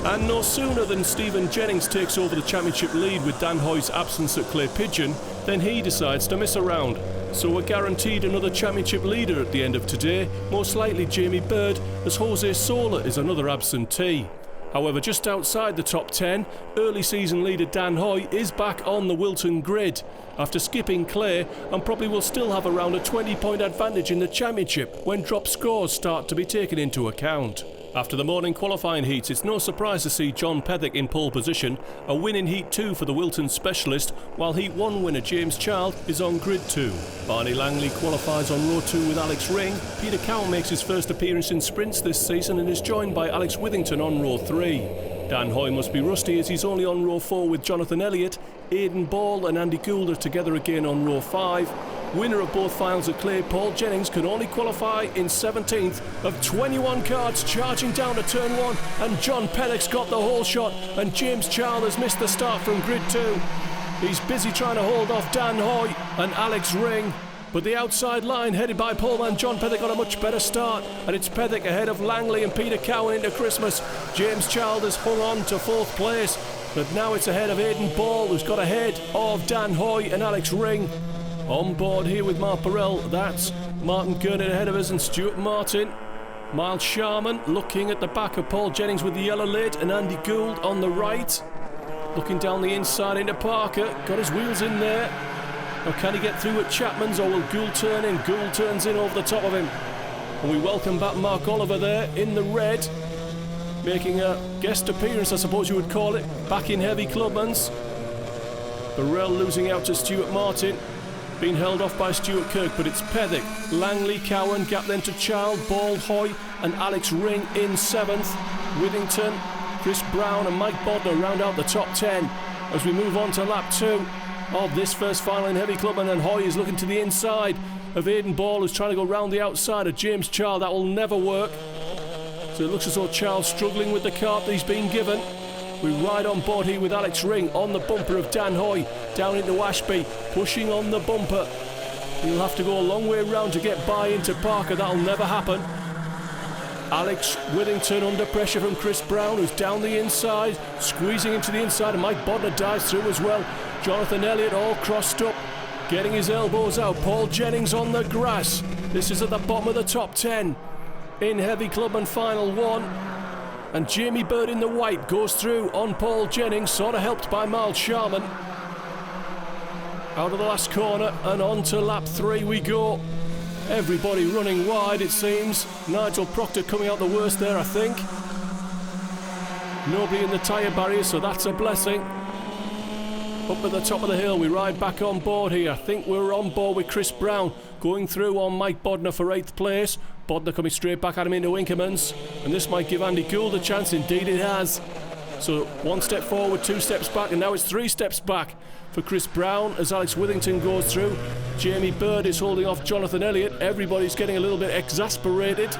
And no sooner than Stephen Jennings takes over the championship lead with Dan Hoy's absence at Clay Pigeon, then he decides to miss a round. So we're guaranteed another championship leader at the end of today, most likely Jamie Bird, as Jose Sola is another absentee. However, just outside the top 10, early season leader Dan Hoy is back on the Whilton grid after skipping Clay, and probably will still have around a 20-point advantage in the championship when drop scores start to be taken into account. After the morning qualifying heats, it's no surprise to see John Pethick in pole position, a win in Heat 2 for the Whilton specialist, while Heat 1 winner James Child is on grid 2. Barney Langley qualifies on row 2 with Alex Ring. Peter Cowan makes his first appearance in sprints this season and is joined by Alex Withington on row 3. Dan Hoy must be rusty as he's only on row 4 with Jonathan Elliott. Aidan Ball and Andy Gould are together again on row 5. Winner of both finals at Clay, Paul Jennings, can only qualify in 17th of 21 cards charging down to turn 1, and John Pethick's got the whole shot, and James Child has missed the start from grid 2. He's busy trying to hold off Dan Hoy and Alex Ring, but the outside line headed by poleman John Pethick got a much better start, and it's Pethick ahead of Langley and Peter Cowan into Christmas. James Child has hung on to 4th place, but now it's ahead of Aidan Ball, who's got ahead of Dan Hoy and Alex Ring. On board here with Mark Burrell, that's Martin Gurnett ahead of us and Stuart Martin. Miles Sharman looking at the back of Paul Jennings with the yellow lid, and Andy Gould on the right. Looking down the inside into Parker, got his wheels in there. Now can he get through at Chapman's, or will Gould turn in? Gould turns in over the top of him. And we welcome back Mark Oliver there in the red, making a guest appearance, I suppose you would call it, back in heavy Clubman's. Burrell losing out to Stuart Martin. Being held off by Stuart Kirk, but it's Pethick, Langley, Cowan, gap then to Child, Ball, Hoy and Alex Ring in 7th. Withington, Chris Brown and Mike Bodner round out the top 10 as we move on to lap 2 of this first final in heavy Clubman, and Hoy is looking to the inside of Aidan Ball, who's trying to go round the outside of James Child. That will never work. So it looks as though Child's struggling with the cart that he's been given. We ride on board here with Alex Ring on the bumper of Dan Hoy down into Ashby, pushing on the bumper. He'll have to go a long way round to get by into Parker. That'll never happen. Alex Withington under pressure from Chris Brown, who's down the inside, squeezing into the inside, and Mike Bodner dives through as well. Jonathan Elliott all crossed up, getting his elbows out. Paul Jennings on the grass. This is at the bottom of the top 10 in heavy Clubman final 1. And Jamie Bird in the white goes through on Paul Jennings, sort of helped by Miles Sharman. Out of the last corner and on to lap 3 we go. Everybody running wide, it seems. Nigel Proctor coming out the worst there, I think. Nobody in the tyre barrier, so that's a blessing. Up at the top of the hill, we ride back on board here. I think we're on board with Chris Brown going through on Mike Bodner for 8th place. Bodner coming straight back at him into Inkermans, and this might give Andy Gould a chance. Indeed it has. So 1 step forward, 2 steps back, and now it's 3 steps back for Chris Brown as Alex Withington goes through. Jamie Bird is holding off Jonathan Elliott. Everybody's getting a little bit exasperated.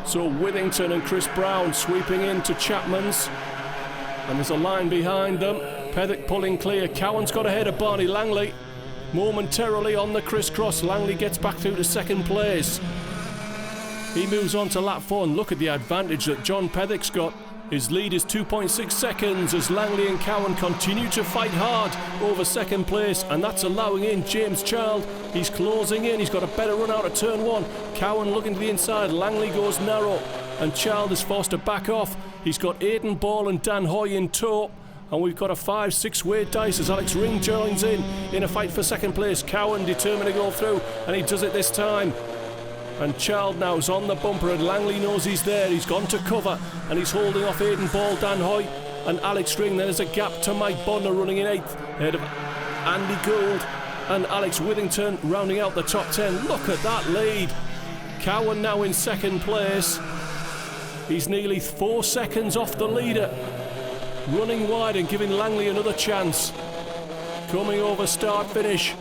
So Withington and Chris Brown sweeping into Chapman's, and there's a line behind them. Pethick pulling clear. Cowan's got ahead of Barney Langley. Momentarily on the crisscross, Langley gets back through to 2nd place. He moves on to lap 4, and look at the advantage that John Pethick's got. His lead is 2.6 seconds as Langley and Cowan continue to fight hard over 2nd place, and that's allowing in James Child. He's closing in, he's got a better run out of turn 1. Cowan looking to the inside, Langley goes narrow, and Child is forced to back off. He's got Aidan Ball and Dan Hoy in tow. And we've got a 5-6 way dice as Alex Ring joins in a fight for 2nd place. Cowan determined to go through, and he does it this time. And Child now is on the bumper, and Langley knows he's there. He's gone to cover, and he's holding off Aidan Ball, Dan Hoy and Alex Ring. There's a gap to Mike Bodner running in 8th, ahead of Andy Gould and Alex Withington rounding out the top 10. Look at that lead. Cowan now in 2nd place. He's nearly 4 seconds off the leader. Running wide and giving Langley another chance. Coming over start finish.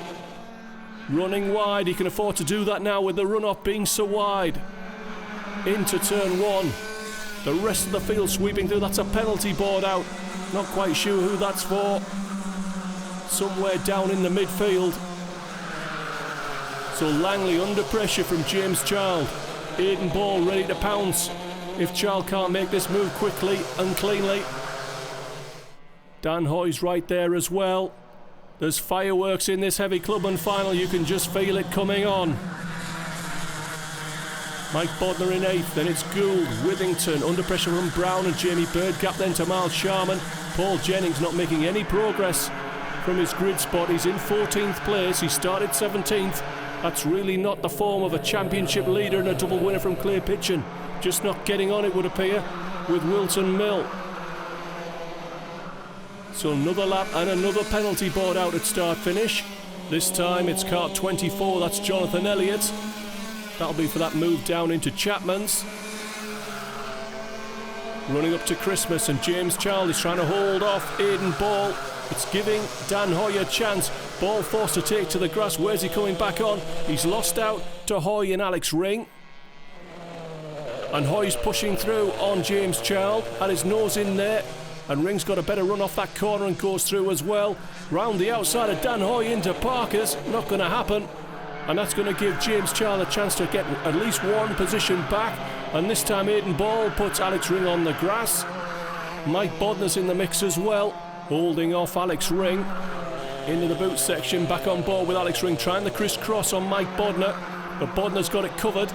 Running wide, he can afford to do that now with the run-off being so wide. Into turn 1. The rest of the field sweeping through. That's a penalty board out. Not quite sure who that's for. Somewhere down in the midfield. So Langley under pressure from James Child. Aidan Ball ready to pounce if Child can't make this move quickly and cleanly. Dan Hoy's right there as well. There's fireworks in this heavy Clubman final, you can just feel it coming on. Mike Bodner in 8th, then it's Gould, Withington, under pressure from Brown and Jamie Bird, gap then to Miles Sharman. Paul Jennings not making any progress from his grid spot, he's in 14th place, he started 17th. That's really not the form of a championship leader and a double winner from Clay Pigeon. Just not getting on, it would appear, with Wilton Mill. So another lap and another penalty board out at start finish. This time it's kart 24, that's Jonathan Elliott. That'll be for that move down into Chapman's. Running up to Christmas, and James Child is trying to hold off Aidan Ball. It's giving Dan Hoy a chance. Ball forced to take to the grass. Where's he coming back on? He's lost out to Hoy and Alex Ring. And Hoy's pushing through on James Child. Had his nose in there. And Ring's got a better run off that corner and goes through as well. Round the outside of Dan Hoy into Parker's. Not going to happen. And that's going to give James Child a chance to get at least one position back. And this time Aidan Ball puts Alex Ring on the grass. Mike Bodner's in the mix as well, holding off Alex Ring. Into the boot section, back on board with Alex Ring, trying the crisscross on Mike Bodner. But Bodner's got it covered.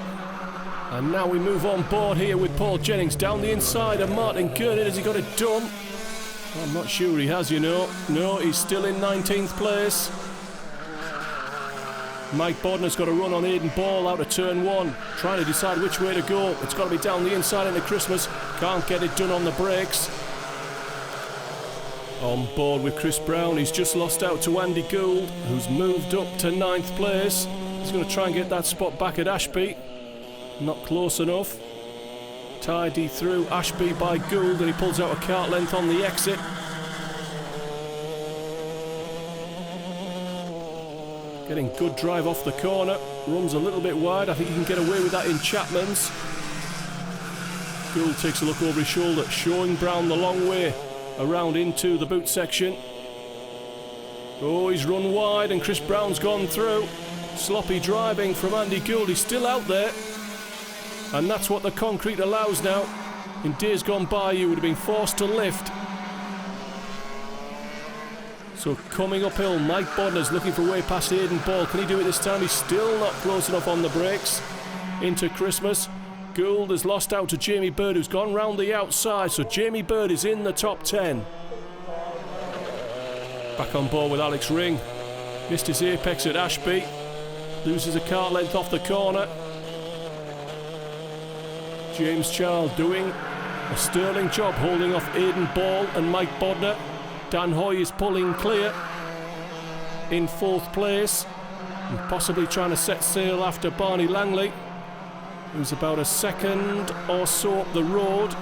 And now we move on board here with Paul Jennings down the inside of Martin Gurney. Has he got it done? I'm not sure he has, you know. No, he's still in 19th place. Mike Bodner's got a run on Aidan Ball out of turn 1, trying to decide which way to go. It's got to be down the inside into Christmas. Can't get it done on the brakes. On board with Chris Brown, he's just lost out to Andy Gould, who's moved up to 9th place. He's going to try and get that spot back at Ashby. Not close enough. Tidy through Ashby by Gould, and he pulls out a kart length on the exit. Getting good drive off the corner. Runs a little bit wide. I think he can get away with that in Chapman's. Gould takes a look over his shoulder, showing Brown the long way around into the boot section. Oh, he's run wide and Chris Brown's gone through. Sloppy driving from Andy Gould. He's still out there. And that's what the concrete allows now. In days gone by, you would have been forced to lift. So coming uphill, Mike Bodner's looking for a way past Aidan Ball. Can he do it this time? He's still not close enough on the brakes. Into Christmas. Gould has lost out to Jamie Bird, who's gone round the outside. So Jamie Bird is in the top 10. Back on board with Alex Ring. Missed his apex at Ashby. Loses a kart length off the corner. James Child doing a sterling job holding off Aidan Ball and Mike Bodner. Dan Hoy is pulling clear in 4th place and possibly trying to set sail after Barney Langley, who's about a second or so up the road.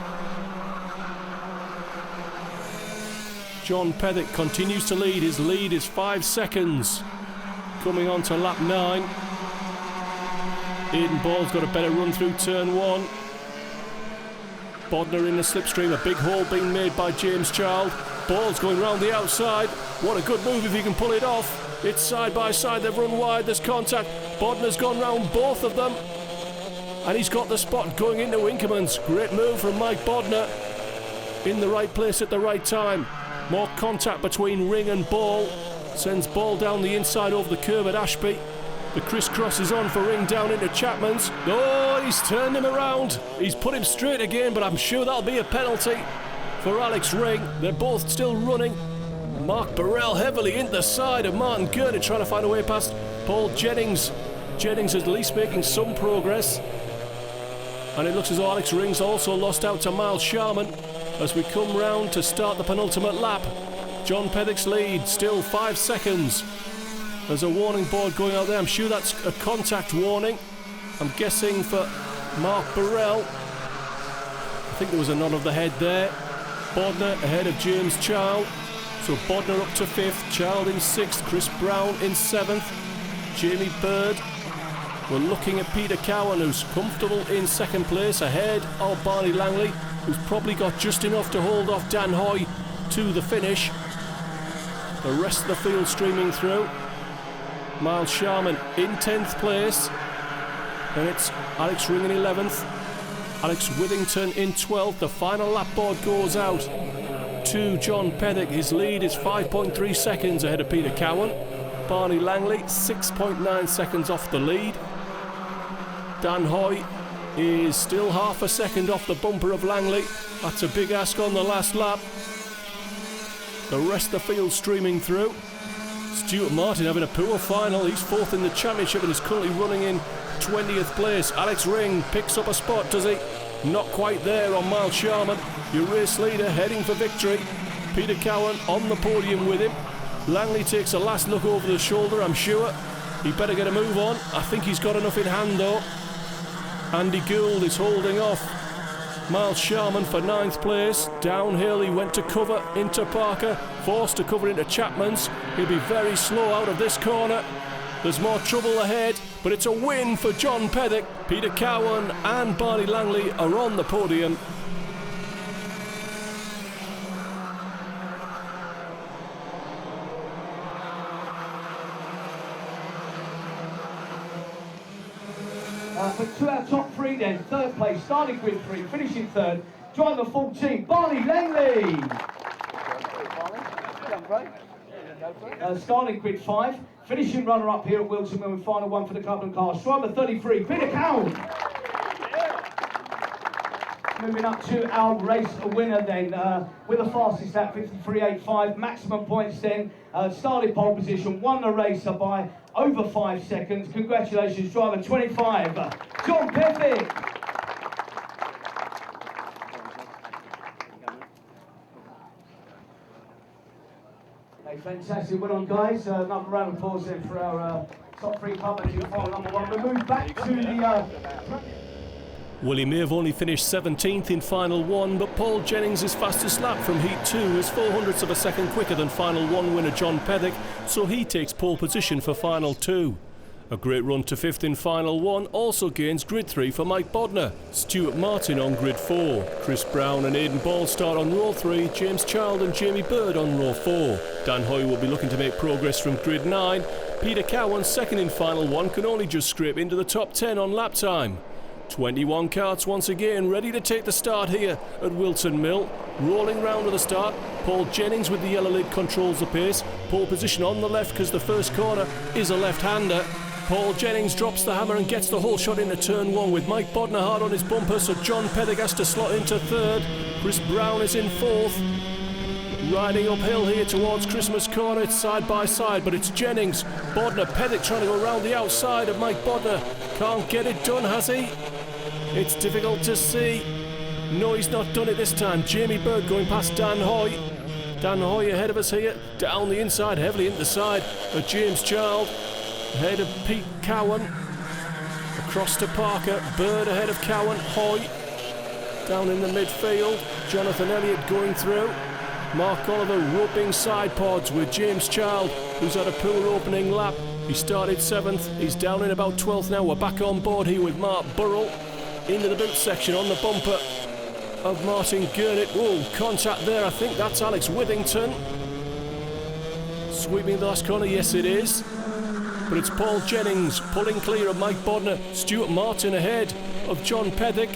John Pethick continues to lead. His lead is 5 seconds. Coming on to lap 9. Aidan Ball's got a better run through turn 1. Bodner in the slipstream, a big hole being made by James Child. Ball's going round the outside. What a good move if he can pull it off. It's side by side, they've run wide, there's contact. Bodner's gone round both of them. And he's got the spot going into Winkerman's. Great move from Mike Bodner. In the right place at the right time. More contact between Ring and Ball. Sends Ball down the inside over the curb at Ashby. The crisscross is on for Ring down into Chapman's. Oh, he's turned him around. He's put him straight again, but I'm sure that'll be a penalty for Alex Ring. They're both still running. Mark Burrell heavily into the side of Martin Gurney, trying to find a way past Paul Jennings. Jennings at least making some progress. And it looks as though Alex Ring's also lost out to Miles Sharman as we come round to start the penultimate lap. John Pethick's lead, still 5 seconds. There's a warning board going out there. I'm sure that's a contact warning. I'm guessing for Mark Burrell. I think there was a nod of the head there. Bodner ahead of James Child. So Bodner up to 5th, Child in 6th, Chris Brown in 7th, Jamie Bird. We're looking at Peter Cowan, who's comfortable in 2nd place, ahead of Barney Langley, who's probably got just enough to hold off Dan Hoy to the finish. The rest of the field streaming through. Miles Sharman in 10th place. Then it's Alex Ring in 11th. Alex Withington in 12th. The final lap board goes out to John Pethick. His lead is 5.3 seconds ahead of Peter Cowan. Barney Langley 6.9 seconds off the lead. Dan Hoy is still half a second off the bumper of Langley. That's a big ask on the last lap. The rest of the field streaming through. Stuart Martin having a poor final. He's 4th in the championship and is currently running in 20th place. Alex Ring picks up a spot, does he? Not quite there on Miles Sharman. Your race leader heading for victory. Peter Cowan on the podium with him. Langley takes a last look over the shoulder, I'm sure. He better get a move on. I think he's got enough in hand though. Andy Gould is holding off Miles Sharman for 9th place. Downhill he went to cover into Parker, forced to cover into Chapman's. He'll be very slow out of this corner. There's more trouble ahead, but it's a win for John Pethick. Peter Cowan and Barney Langley are on the podium. For two out of top three then, 3rd place, starting grid 3, finishing 3rd, driver 14, Barney Langley. Starting grid 5, finishing runner-up here at Whilton with final one for the Clubman cars, driver 33, Peter Cowan. Moving up to our race winner then, with the fastest lap, 53.85, maximum points then, started pole position, won the race by over 5 seconds. Congratulations, driver 25, John Pethick. Hey, fantastic, well done guys. Another round of applause then for our top 3 Clubman in final number 1. We move back to the... Well, he may have only finished 17th in final 1, but Paul Jennings' fastest lap from heat 2 is 0.04 of a second quicker than final 1 winner John Pethick, so he takes pole position for final 2. A great run to 5th in final 1 also gains grid 3 for Mike Bodner. Stuart Martin on grid 4. Chris Brown and Aidan Ball start on row 3, James Child and Jamie Bird on row 4. Dan Hoy will be looking to make progress from grid 9. Peter Cowan, 2nd in final 1, can only just scrape into the top 10 on lap time. 21 karts once again ready to take the start here at Wilton Mill. Rolling round to the start, Paul Jennings with the yellow lid controls the pace. Pole position on the left because the first corner is a left-hander. Paul Jennings drops the hammer and gets the whole shot into turn 1 with Mike Bodner hard on his bumper, so John Pethick has to slot into 3rd. Chris Brown is in 4th. Riding uphill here towards Christmas Corner, it's side by side, but it's Jennings, Bodner, Pethick trying to go around the outside of Mike Bodner. Can't get it done, has he? It's difficult to see. No, he's not done it this time. Jamie Bird going past Dan Hoy. Dan Hoy ahead of us here, down the inside, heavily into the side of James Child. Ahead of Pete Cowan. Across to Parker, Bird ahead of Cowan, Hoy. Down in the midfield, Jonathan Elliott going through. Mark Oliver roping side pods with James Child, who's had a poor opening lap. He started 7th, he's down in about 12th now. We're back on board here with Mark Burrell. Into the boot section on the bumper of Martin Gurnett. Oh, contact there, I think that's Alex Withington. Sweeping the last corner, yes it is. But it's Paul Jennings pulling clear of Mike Bodner. Stuart Martin ahead of John Pethick.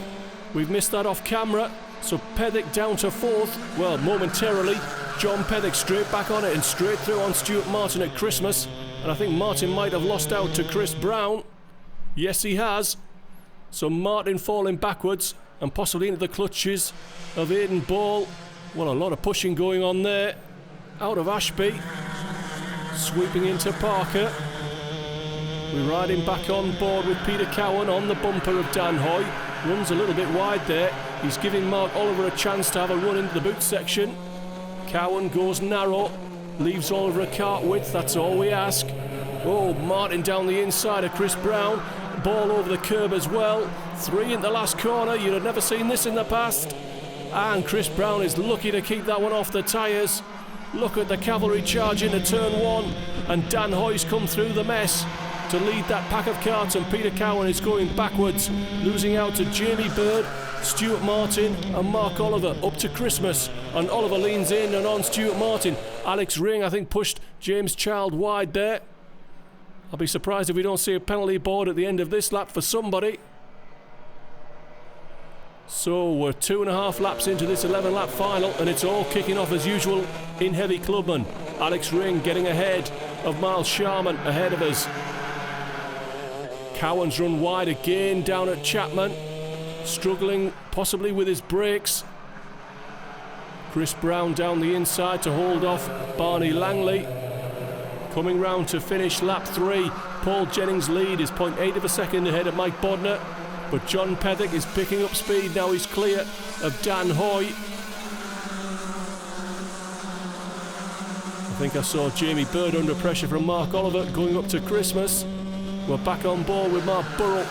We've missed that off camera. So Pethick down to 4th. Well, momentarily, John Pethick straight back on it and straight through on Stuart Martin at Christmas. And I think Martin might have lost out to Chris Brown. Yes, he has. So Martin falling backwards and possibly into the clutches of Aidan Ball. Well, a lot of pushing going on there. Out of Ashby. Sweeping into Parker. We're riding back on board with Peter Cowan on the bumper of Dan Hoy. Runs a little bit wide there. He's giving Mark Oliver a chance to have a run into the boot section. Cowan goes narrow. Leaves Oliver a kart width, that's all we ask. Oh, Martin down the inside of Chris Brown. Ball over the curb as well. 3 in the last corner. You'd have never seen this in the past. And Chris Brown is lucky to keep that one off the tyres. Look at the cavalry charge into turn 1. And Dan Hoy's come through the mess to lead that pack of karts, and Peter Cowan is going backwards, losing out to Jamie Bird, Stuart Martin and Mark Oliver up to Christmas. And Oliver leans in and on Stuart Martin. Alex Ring, I think, pushed James Child wide there. I'll be surprised if we don't see a penalty board at the end of this lap for somebody. So we're 2.5 laps into this 11-lap final, and it's all kicking off as usual in heavy Clubman. Alex Ring getting ahead of Miles Sharman ahead of us. Cowan's run wide again down at Chapman, struggling possibly with his brakes. Chris Brown down the inside to hold off Barney Langley. Coming round to finish lap 3. Paul Jennings' lead is 0.8 of a second ahead of Mike Bodner, but John Pethick is picking up speed. Now he's clear of Dan Hoy. I think I saw Jamie Bird under pressure from Mark Oliver going up to Christmas. We're back on board with Mark Burrell.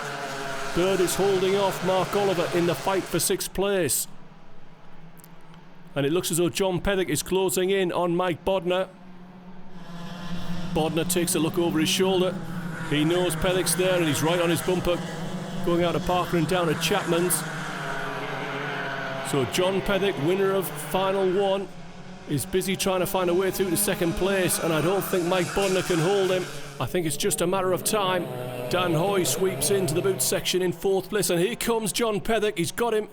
Bird is holding off Mark Oliver in the fight for 6th place. And it looks as though John Pethick is closing in on Mike Bodner. Bodner takes a look over his shoulder. He knows Pethick's there and he's right on his bumper, going out to Parker and down at Chapman's. So John Pethick, winner of final 1, is busy trying to find a way through to 2nd place, and I don't think Mike Bodner can hold him. I think it's just a matter of time. Dan Hoy sweeps into the boot section in 4th place, and here comes John Pethick. He's got him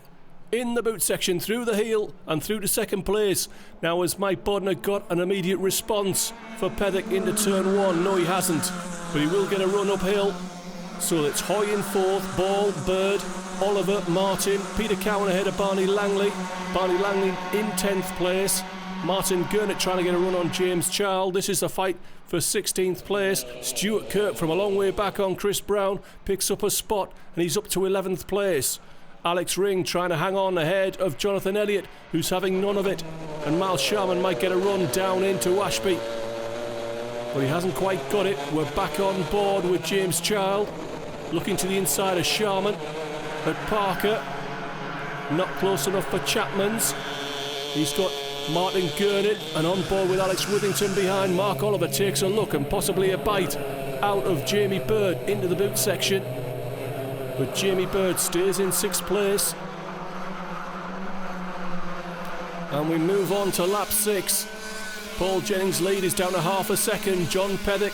in the boot section, through the heel and through to 2nd place. Now has Mike Bodner got an immediate response for Pethick into turn 1? No, he hasn't, but he will get a run uphill. So it's Hoy in 4th, Ball, Bird, Oliver, Martin, Peter Cowan ahead of Barney Langley. Barney Langley in 10th place. Martin Gurnett trying to get a run on James Child. This is the fight for 16th place. Stuart Kirk from a long way back on Chris Brown picks up a spot, and he's up to 11th place. Alex Ring trying to hang on ahead of Jonathan Elliott, who's having none of it, and Miles Sharman might get a run down into Ashby, but he hasn't quite got it. We're back on board with James Child, looking to the inside of Sharman at Parker, not close enough for Chapman's. He's got Martin Gurnett, and on board with Alex Withington behind. Mark Oliver takes a look and possibly a bite out of Jamie Bird into the boot section, but Jamie Bird stays in 6th place. And we move on to lap 6. Paul Jennings' lead is down to half a second. John Pethick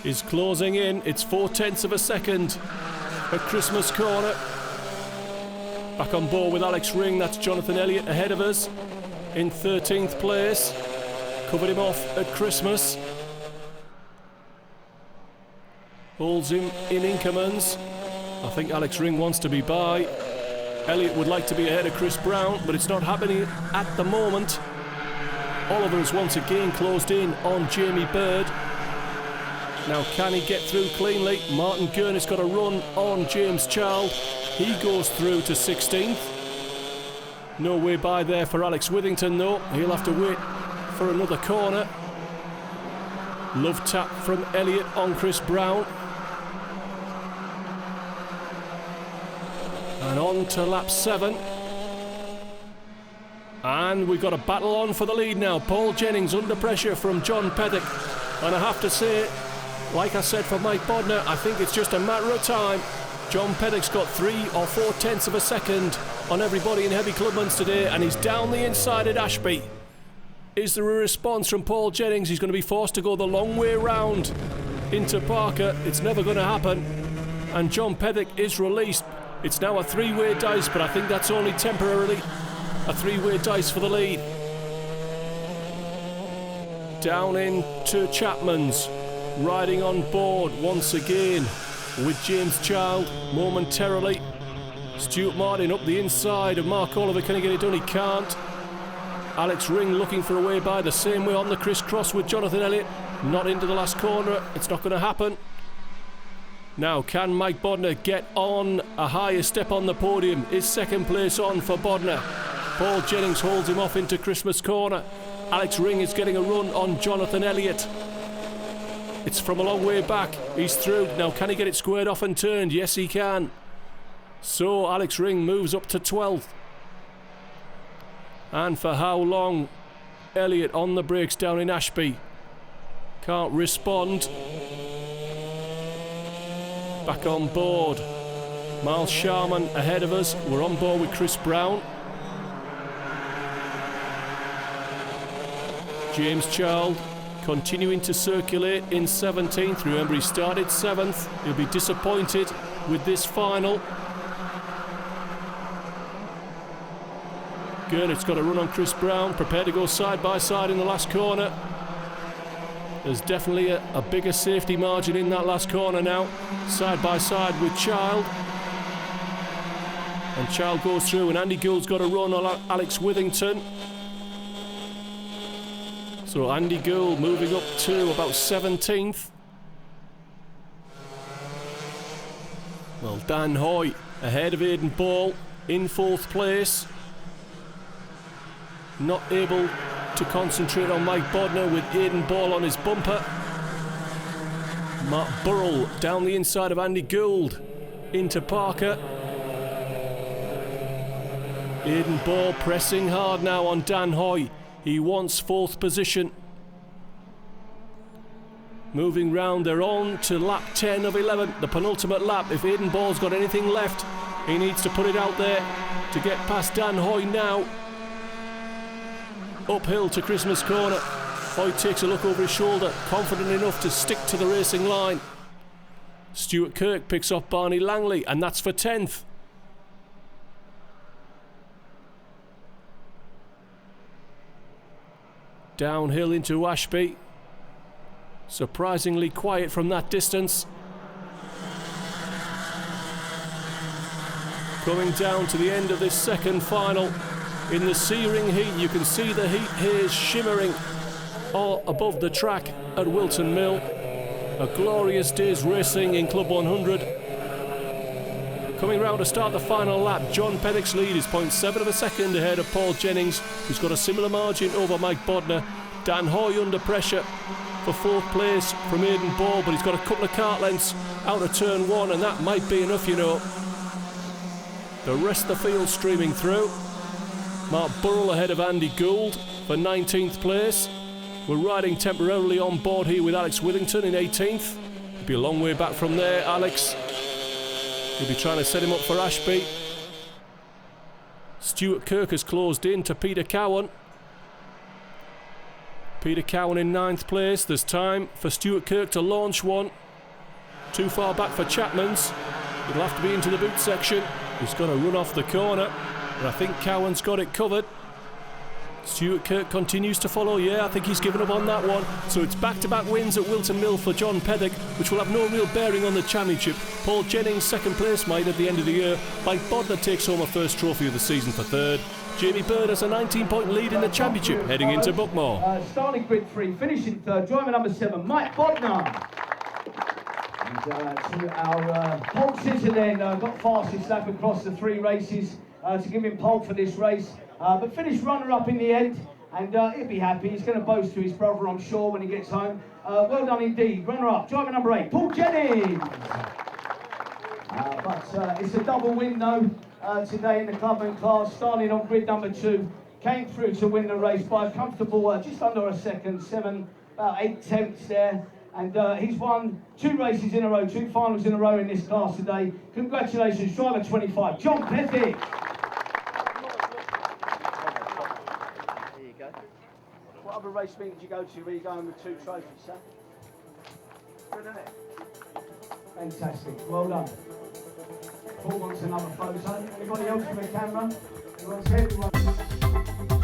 is closing in. It's 0.4 of a second at Christmas corner. Back on board with Alex Ring. That's Jonathan Elliott ahead of us in 13th place. Covered him off at Christmas. Holds him in Inkermans. I think Alex Ring wants to be by. Elliott would like to be ahead of Chris Brown, but it's not happening at the moment. Oliver has once again closed in on Jamie Bird. Now can he get through cleanly? Martin Gurnett's got a run on James Child. He goes through to 16th. No way by there for Alex Withington though. He'll have to wait for another corner. Love tap from Elliott on Chris Brown. And on to lap 7. And we've got a battle on for the lead now. Paul Jennings under pressure from John Pethick. And I have to say, like I said for Mike Bodner, I think it's just a matter of time. John Pethick's got 3 or 4 of a second on everybody in heavy Clubman's today, and he's down the inside at Ashby. Is there a response from Paul Jennings? He's going to be forced to go the long way round into Parker. It's never going to happen. And John Pethick is released. It's now a 3-way dice, but I think that's only temporarily a 3-way dice for the lead. Down into Chapman's, riding on board once again with James Child momentarily. Stuart Martin up the inside of Mark Oliver. Can he get it done? He can't. Alex Ring looking for a way by the same way on the crisscross with Jonathan Elliott. Not into the last corner. It's not going to happen. Now, can Mike Bodner get on a higher step on the podium? Is second place on for Bodner? Paul Jennings holds him off into Christmas corner. Alex Ring is getting a run on Jonathan Elliott. It's from a long way back. He's through. Now, can he get it squared off and turned? Yes, he can. So, Alex Ring moves up to 12th. And for how long? Elliott on the brakes down in Ashby. Can't respond. Back on board. Miles Sharman ahead of us. We're on board with Chris Brown. James Child continuing to circulate in 17th. Remember, he started 7th. He'll be disappointed with this final. Gurney's got a run on Chris Brown, prepared to go side by side in the last corner. There's definitely a bigger safety margin in that last corner now. Side by side with Child. And Child goes through, and Andy Gould's got a run on Alex Withington. So Andy Gould moving up to about 17th. Well, Dan Hoy ahead of Aidan Ball in 4th place. Not able to concentrate on Mike Bodner with Aidan Ball on his bumper. Mark Burrell down the inside of Andy Gould into Parker. Aidan Ball pressing hard now on Dan Hoy. He wants 4th position. Moving round, they're on to lap 10 of 11, the penultimate lap. If Aidan Ball's got anything left, he needs to put it out there to get past Dan Hoy now. Uphill to Christmas corner. Hoy takes a look over his shoulder, confident enough to stick to the racing line. Stuart Kirk picks off Barney Langley, and that's for 10th. Downhill into Ashby. Surprisingly quiet from that distance. Coming down to the end of this second final. In the searing heat, you can see the heat haze shimmering all above the track at Whilton Mill. A glorious day's racing in Club 100. Coming round to start the final lap, John Pettick's lead is 0.7 of a second ahead of Paul Jennings, who's got a similar margin over Mike Bodner. Dan Hoy under pressure for 4th place from Aidan Ball, but he's got a couple of kart lengths out of turn 1, and that might be enough, you know. The rest of the field streaming through. Mark Burrell ahead of Andy Gould for 19th place. We're riding temporarily on board here with Alex Withington in 18th. He'll be a long way back from there, Alex. He'll be trying to set him up for Ashby. Stuart Kirk has closed in to Peter Cowan. Peter Cowan in 9th place. There's time for Stuart Kirk to launch one. Too far back for Chapman's. It'll have to be into the boot section. He's going to run off the corner. But I think Cowan's got it covered. Stuart Kirk continues to follow. Yeah, I think he's given up on that one. So it's back-to-back wins at Whilton Mill for John Pettick, which will have no real bearing on the championship. Paul Jennings, 2nd place might at the end of the year. Mike Bodner takes home a first trophy of the season for 3rd. Jamie Bird has a 19-point lead in the championship, heading into Bookmore. Starting grid 3, finishing 3rd, driver number 7, Mike Bodner. And to our pole sitter then, got fastest lap across the 3 races to give him pole for this race. But finished runner-up in the end, and he'll be happy. He's going to boast to his brother, I'm sure, when he gets home. Well done indeed. Runner-up, driver number 8, Paul Jennings. But it's a double win, though, today in the Clubman class, starting on grid number 2. Came through to win the race by a comfortable, just under a second, about 8 tenths there. And he's won 2 races in a row, 2 finals in a row in this class today. Congratulations, driver 25, John Pettick. What other race meeting did you go to where you're going with 2 trophies, sir? Good, isn't it? Fantastic, well done. Paul wants another photo. Anybody else with a camera? He wants everyone.